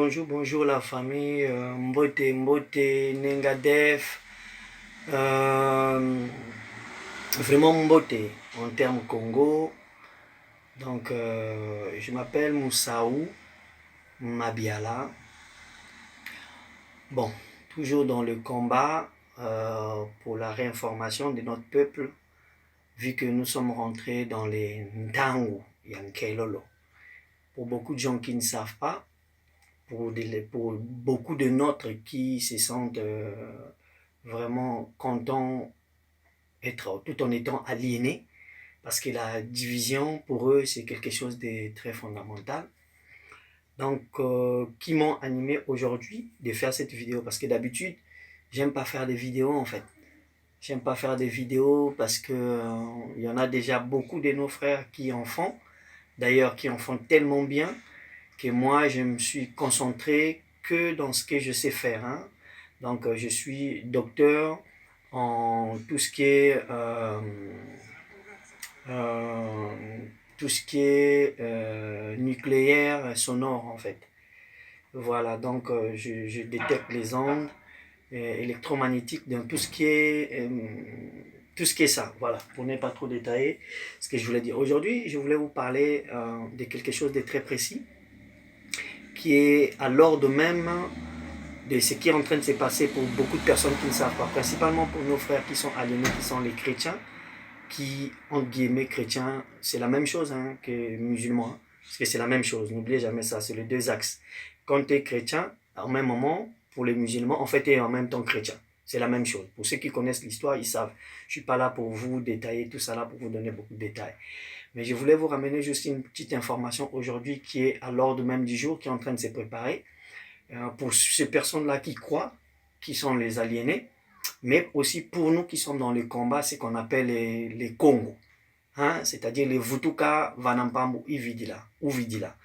Bonjour, bonjour la famille, Mbote, Mbote, Nengadef, euh, vraiment Mbote en termes Congo. Donc, je m'appelle Moussaou Mabiala. Bon, toujours dans le combat pour la réinformation de notre peuple, vu que nous sommes rentrés dans les Ndangu, Yankelolo. Pour beaucoup de gens qui ne savent pas, pour beaucoup de nôtres qui se sentent vraiment contents tout en étant aliénés, parce que la division pour eux c'est quelque chose de très fondamental. Donc, qui m'ont animé aujourd'hui de faire cette vidéo, parce que d'habitude j'aime pas faire des vidéos en fait. J'aime pas faire des vidéos parce que il y en a déjà beaucoup de nos frères qui en font, d'ailleurs qui en font tellement bien que moi, je me suis concentré que dans ce que je sais faire. Hein. Donc, je suis docteur en tout ce qui est, euh, nucléaire sonore, en fait. Voilà, donc je détecte les ondes électromagnétiques dans tout ce qui est ça. Voilà, pour ne pas trop détailler ce que je voulais dire. Aujourd'hui, je voulais vous parler de quelque chose de très précis qui est à l'ordre même de ce qui est en train de se passer pour beaucoup de personnes qui ne savent pas, principalement pour nos frères qui sont aliénés, qui sont les chrétiens, qui, entre guillemets, chrétiens, c'est la même chose hein, que musulmans, parce que c'est la même chose, n'oubliez jamais ça, c'est les deux axes. Quand tu es chrétien, au même moment, pour les musulmans, en fait, tu es en même temps chrétien. C'est la même chose. Pour ceux qui connaissent l'histoire, ils savent. Je ne suis pas là pour vous détailler tout ça là, pour vous donner beaucoup de détails. Mais je voulais vous ramener juste une petite information aujourd'hui qui est à l'ordre même du jour, qui est en train de se préparer. Pour ces personnes-là qui croient, qui sont les aliénés, mais aussi pour nous qui sommes dans le combat, ce qu'on appelle les Congos. Hein? C'est-à-dire les Vutuka, Vanampambu, Ividila, Uvidila.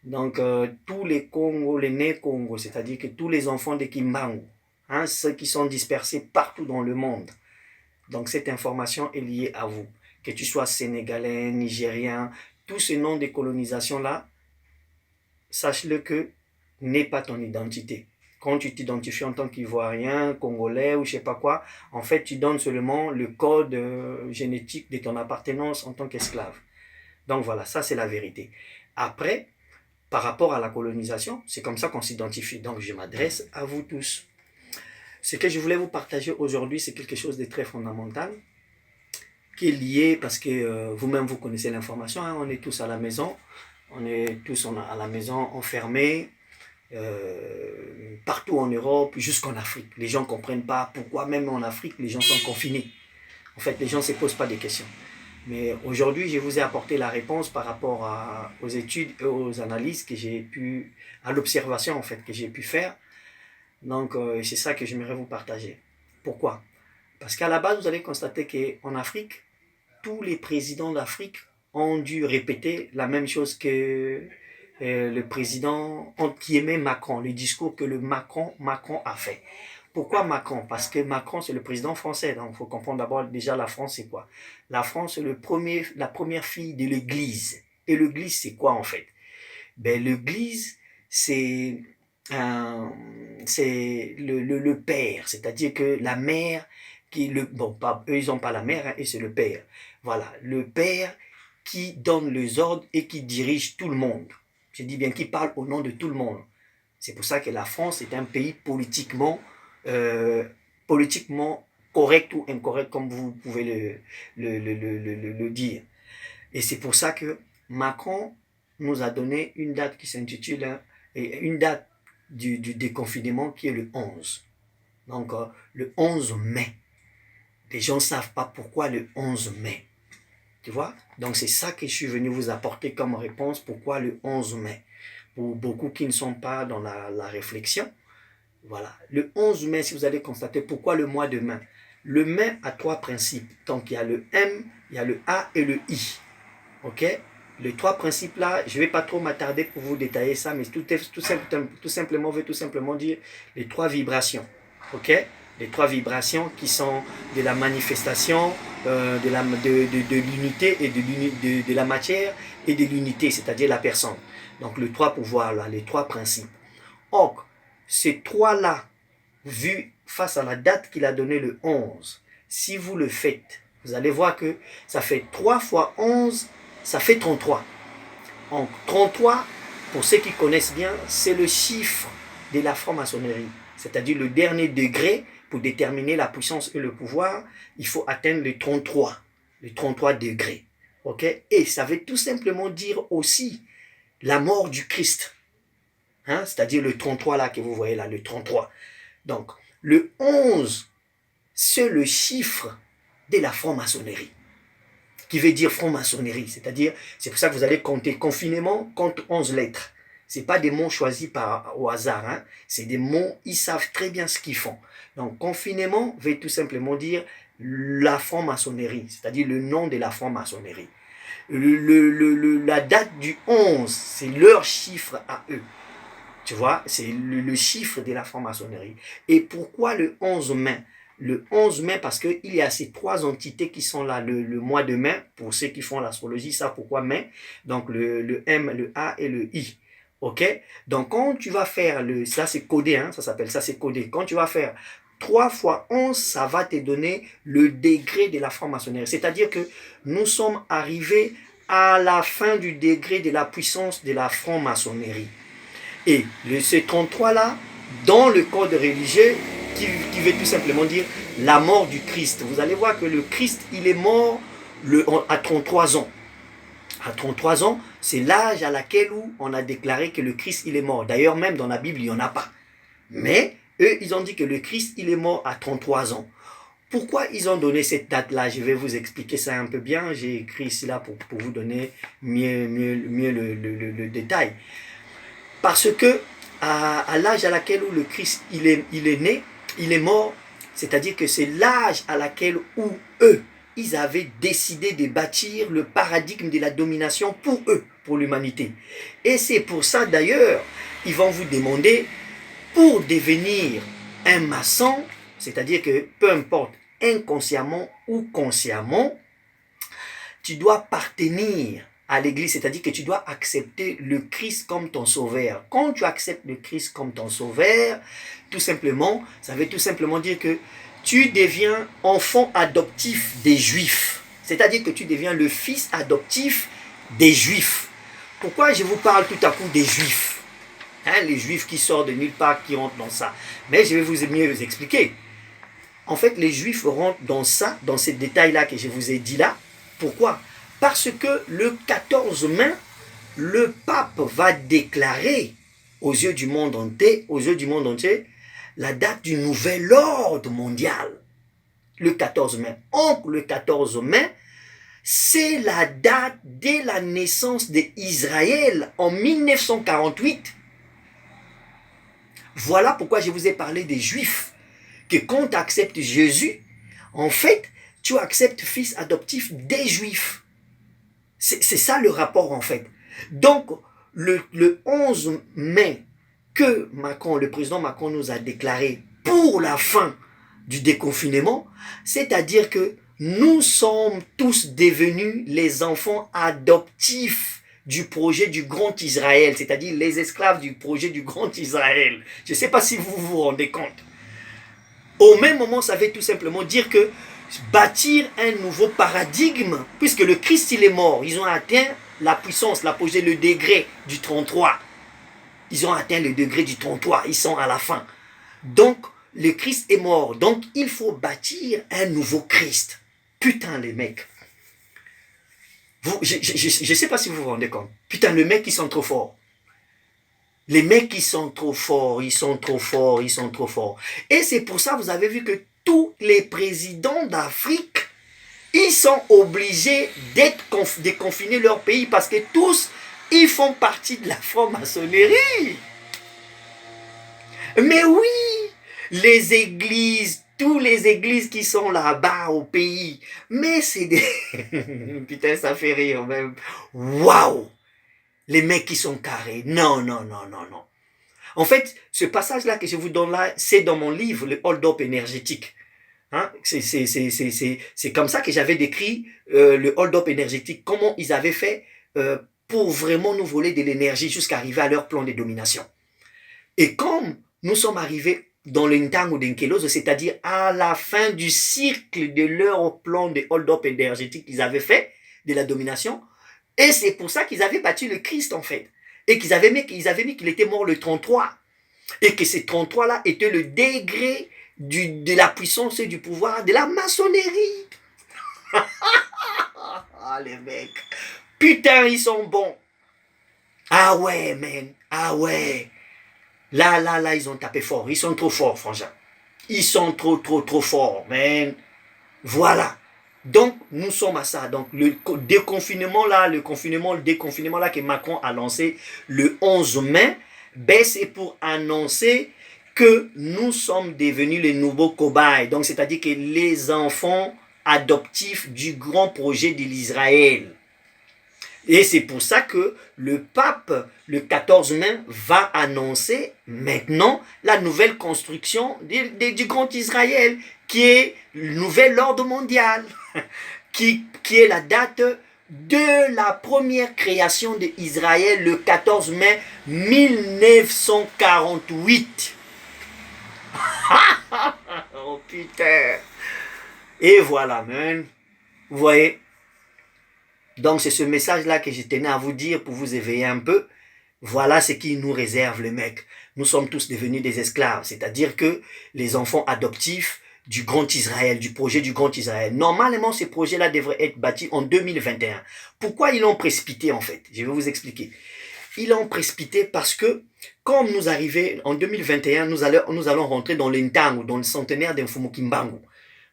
Donc, tous les Congos, les nés-Congos, c'est-à-dire que tous les enfants de Kimbangu, hein, ceux qui sont dispersés partout dans le monde. Donc, cette information est liée à vous. Que tu sois sénégalais, nigérien, tous ces noms de colonisation-là, sache-le que n'est pas ton identité. Quand tu t'identifies en tant qu'Ivoirien, Congolais ou je sais pas quoi, en fait, tu donnes seulement le code génétique de ton appartenance en tant qu'esclave. Donc voilà, ça c'est la vérité. Après, par rapport à la colonisation, c'est comme ça qu'on s'identifie. Donc je m'adresse à vous tous. Ce que je voulais vous partager aujourd'hui, c'est quelque chose de très fondamental, qui est lié parce que vous-même vous connaissez l'information, hein, on est tous à la maison, on est tous à la maison enfermés, partout en Europe, jusqu'en Afrique. Les gens ne comprennent pas pourquoi même en Afrique les gens sont confinés. En fait, les gens ne se posent pas de questions. Mais aujourd'hui, je vous ai apporté la réponse par rapport aux études et aux analyses que j'ai pu, à l'observation en fait que j'ai pu faire. Donc, c'est ça que j'aimerais vous partager. Pourquoi? Parce qu'à la base, vous allez constater qu'en Afrique, tous les présidents d'Afrique ont dû répéter la même chose que le président qui aimait Macron, le discours que le Macron a fait. Pourquoi Macron? Parce que Macron, c'est le président français. Donc, il faut comprendre d'abord déjà la France, c'est quoi? La France, c'est la première fille de l'Église. Et l'Église, c'est quoi en fait? Ben, l'Église, c'est le père, c'est-à-dire que la mère, bon, pas, eux, ils n'ont pas la mère, hein, et c'est le père. Voilà, le père qui donne les ordres et qui dirige tout le monde. Je dis bien qui parle au nom de tout le monde. C'est pour ça que la France est un pays politiquement correct ou incorrect, comme vous pouvez le dire. Et c'est pour ça que Macron nous a donné une date qui s'intitule, une date du déconfinement qui est le 11. Donc, le 11 mai. Les gens ne savent pas pourquoi le 11 mai. Tu vois? Donc, c'est ça que je suis venu vous apporter comme réponse. Pourquoi le 11 mai? Pour beaucoup qui ne sont pas dans la réflexion. Voilà. Le 11 mai, si vous allez constater, pourquoi le mois de mai? Le mai a trois principes. Donc, il y a le M, il y a le A et le I. OK? Les trois principes là, je ne vais pas trop m'attarder pour vous détailler ça, mais tout simplement, veut tout simplement dire les trois vibrations. OK? Les trois vibrations qui sont de la manifestation, de l'unité et de la matière et de l'unité, c'est-à-dire la personne. Donc les trois pouvoirs là, les trois principes. Or, ces trois-là, vu face à la date qu'il a donnée le 11, si vous le faites, vous allez voir que ça fait 3 fois 11, ça fait 33. Donc 33, pour ceux qui connaissent bien, c'est le chiffre de la franc-maçonnerie, c'est-à-dire le dernier degré pour déterminer la puissance et le pouvoir, il faut atteindre le 33 degrés. Okay? Et ça veut tout simplement dire aussi la mort du Christ. Hein? C'est-à-dire le 33 là que vous voyez là, le 33. Donc, le 11, c'est le chiffre de la franc-maçonnerie, qui veut dire franc-maçonnerie. C'est-à-dire, c'est pour ça que vous allez compter confinement, compte 11 lettres. Ce n'est pas des mots choisis au hasard. Hein? C'est des mots, ils savent très bien ce qu'ils font. Donc, confinement veut tout simplement dire la franc-maçonnerie, c'est-à-dire le nom de la franc-maçonnerie. La date du 11, c'est leur chiffre à eux. Tu vois, c'est le chiffre de la franc-maçonnerie. Et pourquoi le 11 mai? Le 11 mai, parce qu'il y a ces trois entités qui sont là, le mois de mai, pour ceux qui font l'astrologie, ça pourquoi mai? Donc le M, le A et le I. Ok? Donc quand tu vas faire, ça c'est codé, hein, ça s'appelle, ça c'est codé. Quand tu vas faire 3 fois 11, ça va te donner le degré de la franc-maçonnerie. C'est-à-dire que nous sommes arrivés à la fin du degré de la puissance de la franc-maçonnerie. Et ce 33-là, dans le code religieux, qui veut tout simplement dire la mort du Christ. Vous allez voir que le Christ, il est mort à 33 ans. À 33 ans, c'est l'âge à laquelle où on a déclaré que le Christ, il est mort. D'ailleurs, même dans la Bible, il n'y en a pas. Mais eux, ils ont dit que le Christ, il est mort à 33 ans. Pourquoi ils ont donné cette date-là? Je vais vous expliquer ça un peu bien. J'ai écrit ici là pour vous donner mieux le détail. Parce que à l'âge à laquelle où le Christ il est né, il est mort, c'est-à-dire que c'est l'âge à laquelle où eux, ils avaient décidé de bâtir le paradigme de la domination pour eux, pour l'humanité. Et c'est pour ça d'ailleurs, ils vont vous demander, pour devenir un maçon, c'est-à-dire que peu importe, inconsciemment ou consciemment, tu dois appartenir à l'église, c'est-à-dire que tu dois accepter le Christ comme ton sauveur. Quand tu acceptes le Christ comme ton sauveur, tout simplement, ça veut tout simplement dire que tu deviens enfant adoptif des Juifs. C'est-à-dire que tu deviens le fils adoptif des Juifs. Pourquoi je vous parle tout à coup des Juifs? Hein, les Juifs qui sortent de nulle part, qui rentrent dans ça. Mais je vais vous mieux expliquer. En fait, les Juifs rentrent dans ça, dans ces détails-là que je vous ai dit là. Pourquoi? Parce que le 14 mai, le pape va déclarer aux yeux du monde entier, la date du nouvel ordre mondial. Le 14 mai. Donc, le 14 mai, c'est la date de la naissance d'Israël en 1948. Voilà pourquoi je vous ai parlé des Juifs. Que quand tu acceptes Jésus, en fait, tu acceptes fils adoptif des Juifs. C'est ça le rapport en fait. Donc, le 11 mai que Macron, le président Macron nous a déclaré pour la fin du déconfinement, c'est-à-dire que nous sommes tous devenus les enfants adoptifs du projet du Grand Israël, c'est-à-dire les esclaves du projet du Grand Israël. Je ne sais pas si vous vous rendez compte. Au même moment, ça veut tout simplement dire que bâtir un nouveau paradigme, puisque le Christ il est mort, ils ont atteint la puissance, l'apogée, le degré du 33. Ils ont atteint le degré du 33, ils sont à la fin. Donc, le Christ est mort, donc il faut bâtir un nouveau Christ. Putain les mecs. Je sais pas si vous vous rendez compte. Putain, les mecs ils sont trop forts. Les mecs ils sont trop forts, ils sont trop forts, ils sont trop forts. Et c'est pour ça, vous avez vu que tous les présidents d'Afrique, ils sont obligés de confiner leur pays parce que tous, ils font partie de la franc-maçonnerie. Mais oui, les églises, toutes les églises qui sont là-bas au pays, mais c'est des... Putain, ça fait rire même. Waouh! Les mecs qui sont carrés. Non, non, non, non, non. En fait, ce passage-là que je vous donne là, c'est dans mon livre, le hold-up énergétique. Hein? C'est comme ça que j'avais décrit le hold-up énergétique, comment ils avaient fait pour vraiment nous voler de l'énergie jusqu'à arriver à leur plan de domination. Et comme nous sommes arrivés dans le Ntango d'Enkelozo, c'est-à-dire à la fin du cycle de leur plan de hold-up énergétique qu'ils avaient fait, de la domination, et c'est pour ça qu'ils avaient battu le Christ en fait, et qu'ils avaient mis qu'il était mort le 33, et que ces 33-là étaient le degré de la puissance et du pouvoir de la maçonnerie. Ah les mecs, putain ils sont bons. Ah ouais man, ah ouais. Là, ils ont tapé fort. Ils sont trop forts, franchement. Ils sont trop forts, man. Voilà. Donc, nous sommes à ça. Donc, le déconfinement là, le déconfinement là que Macron a lancé le 11 mai, ben, c'est pour annoncer que nous sommes devenus les nouveaux cobayes. Donc, c'est-à-dire que les enfants adoptifs du grand projet de l'Israël. Et c'est pour ça que le pape, le 14 mai, va annoncer maintenant la nouvelle construction du grand Israël, qui est le nouvel ordre mondial, qui est la date de la première création d'Israël, le 14 mai 1948. Oh putain. Et voilà, man. Vous voyez? Donc c'est ce message-là que je tenais à vous dire pour vous éveiller un peu. Voilà ce qui nous réserve les mecs. Nous sommes tous devenus des esclaves, c'est-à-dire que les enfants adoptifs du Grand Israël, du projet du Grand Israël. Normalement, ces projets-là devraient être bâtis en 2021. Pourquoi ils l'ont précipité en fait? Je vais vous expliquer. Ils l'ont précipité parce que, comme nous arrivons en 2021, nous allons rentrer dans l'Intango, dans le centenaire d'Mfumukimbangu.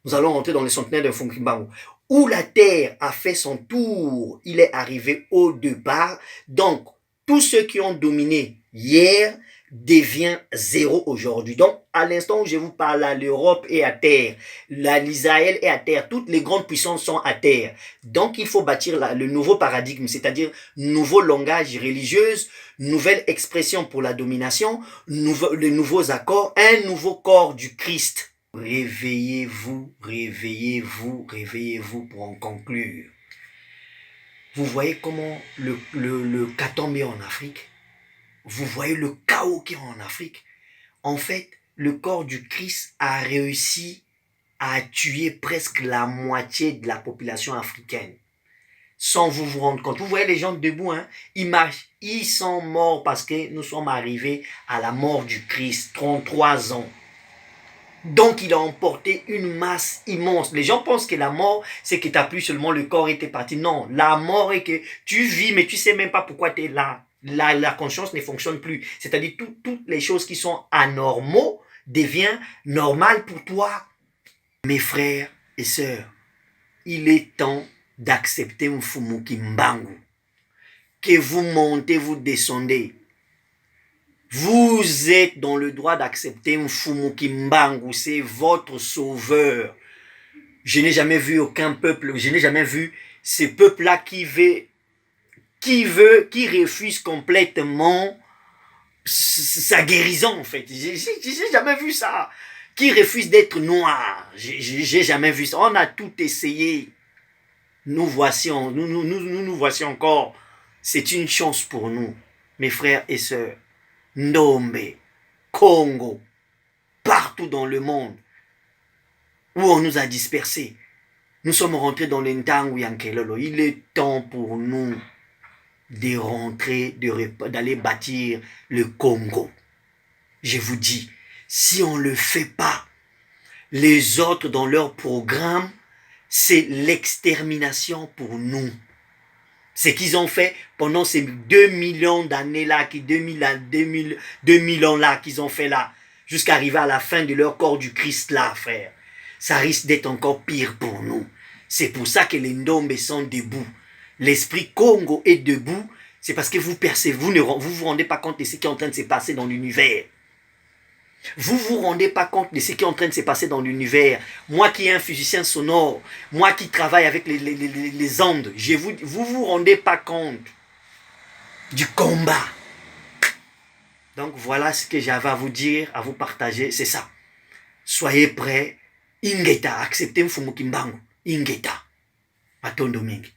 Nous allons rentrer dans le centenaire d'Mfumukimbangu, où la Terre a fait son tour. Il est arrivé au départ. Donc, tous ceux qui ont dominé hier devient zéro aujourd'hui. Donc, à l'instant où je vous parle, là, l'Europe est à terre, l'Israël est à terre, toutes les grandes puissances sont à terre. Donc, il faut bâtir le nouveau paradigme, c'est-à-dire nouveau langage religieux, nouvelle expression pour la domination, les nouveaux accords, un nouveau corps du Christ. Réveillez-vous, réveillez-vous, réveillez-vous pour en conclure. Vous voyez comment le catombe est en Afrique? Vous voyez le chaos qui est en Afrique? En fait, le corps du Christ a réussi à tuer presque la moitié de la population africaine. Sans vous rendre compte. Vous voyez les gens debout, hein? Ils marchent. Ils sont morts parce que nous sommes arrivés à la mort du Christ, 33 ans. Donc, il a emporté une masse immense. Les gens pensent que la mort, c'est que tu n'as plus seulement le corps et tu es parti. Non, la mort est que tu vis, mais tu ne sais même pas pourquoi tu es là. La conscience ne fonctionne plus. C'est-à-dire, toutes les choses qui sont anormaux deviennent normales pour toi. Mes frères et sœurs, il est temps d'accepter Mfumukimbangu. Que vous montez, vous descendez. Vous êtes dans le droit d'accepter Mfumukimbangu, c'est votre sauveur. Je n'ai jamais vu aucun peuple, je n'ai jamais vu ces peuples-là qui refuse complètement sa guérison en fait. J'ai jamais vu ça. Qui refuse d'être noir. J'ai jamais vu ça. On a tout essayé. Nous voici encore. C'est une chance pour nous, mes frères et sœurs. Ndombe, Congo, partout dans le monde où on nous a dispersés. Nous sommes rentrés dans l'Ntango Yankelolo. Il est temps pour nous de rentrer, d'aller bâtir le Congo. Je vous dis, si on ne le fait pas, les autres dans leur programme, c'est l'extermination pour nous. Ce qu'ils ont fait pendant ces 2 millions d'années-là, 2000 ans-là qu'ils ont fait là, jusqu'à arriver à la fin de leur corps du Christ là, frère. Ça risque d'être encore pire pour nous. C'est pour ça que les Ndombes sont debout. L'esprit Congo est debout. C'est parce que vous percevez, vous rendez pas compte de ce qui est en train de se passer dans l'univers. Vous vous rendez pas compte de ce qui est en train de se passer dans l'univers. Moi qui ai un physicien sonore, moi qui travaille avec les ondes, vous rendez pas compte du combat. Donc voilà ce que j'avais à vous dire, à vous partager, c'est ça. Soyez prêts. Ingeta, acceptez Mfumukimbangu. Ingeta. Matondo mingi.